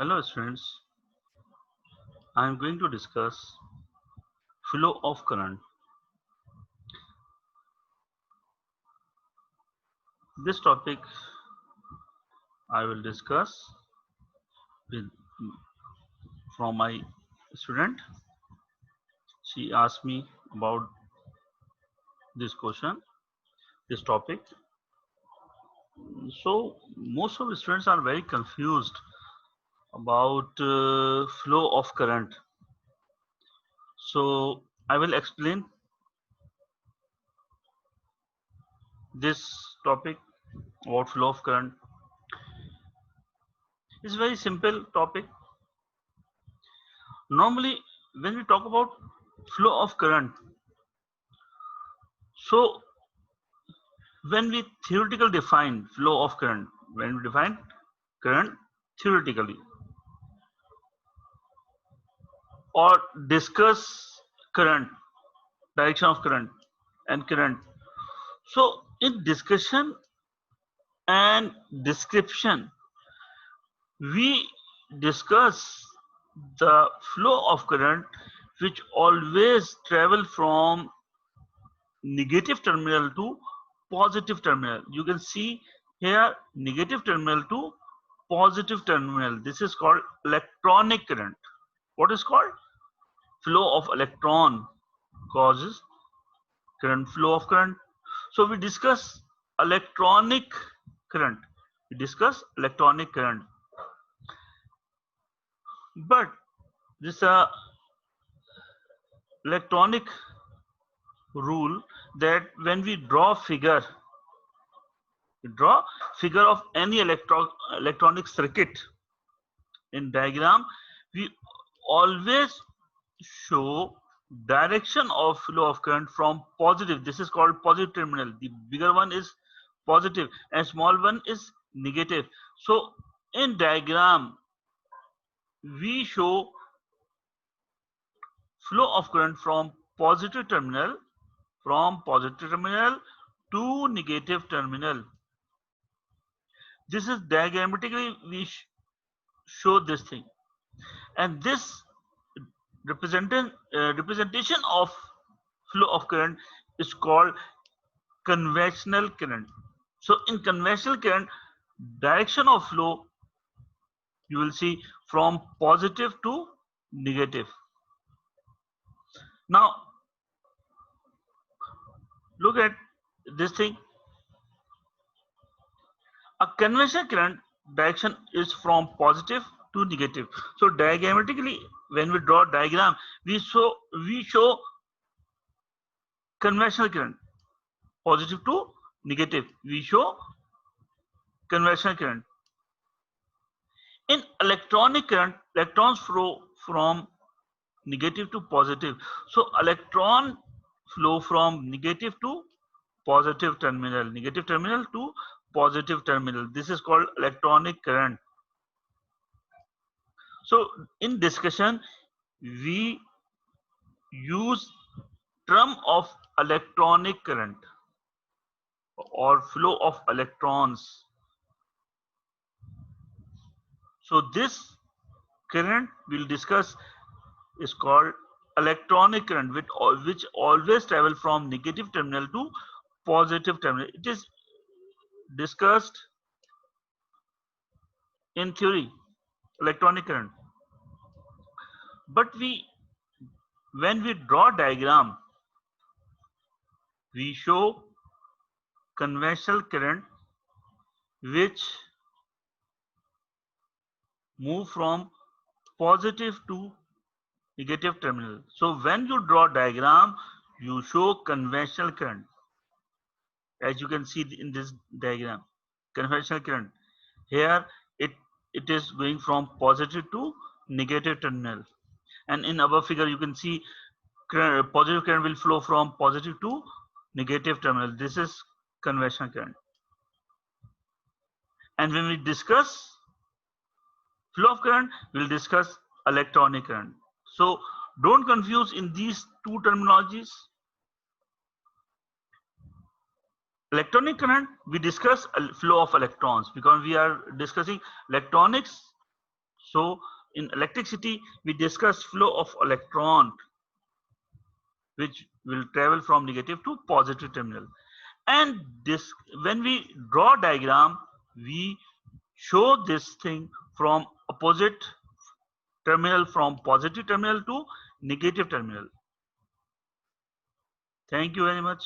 Hello students, I am going to discuss flow of current. This topic I will discuss with from my student. She asked me about this question, this topic. So most of the students are very confused about flow of current. So I will explain this topic about flow of current. It's a very simple topic. Normally, when we talk about flow of current, so when we theoretically define flow of current, when we define current theoretically or discuss current, direction of current and current. So in discussion and description, we discuss the flow of current which always travel from negative terminal to positive terminal. You can see here negative terminal to positive terminal. This is called electronic current. What is called? Flow of electron causes current, flow of current. So we discuss electronic current. We discuss electronic current. But this electronic rule that when we draw figure, we draw figure of any electronic circuit in diagram, we always show direction of flow of current from positive. This is called positive terminal. The bigger one is positive and small one is negative. So in diagram we show flow of current from positive terminal to negative terminal. This is diagrammatically we show this thing, and this representation of flow of current is called conventional current. So in conventional current, direction of flow you will see from positive to negative. Now look at this thing. A conventional current direction is from positive to negative. So diagrammatically, when we draw diagram, we show conventional current positive to negative. We show conventional current. In electronic current, electrons flow from negative to positive. So electron flow from negative to positive terminal, negative terminal to positive terminal. This is called electronic current. So in discussion, we use term of electronic current or flow of electrons. So this current we'll discuss is called electronic current, which always travel from negative terminal to positive terminal. It is discussed in theory, electronic current. But when we draw diagram, we show conventional current which move from positive to negative terminal. So when you draw diagram, you show conventional current. As you can see in this diagram, conventional current. Here it is going from positive to negative terminal. And in our figure you can see positive current will flow from positive to negative terminal. This is conventional current. And when we discuss flow of current, we'll discuss electronic current. So don't confuse in these two terminologies. Electronic current, we discuss flow of electrons because we are discussing electronics. So in electricity, we discussed flow of electron, which will travel from negative to positive terminal. And this, when we draw diagram, we show this thing from opposite terminal, from positive terminal to negative terminal. Thank you very much.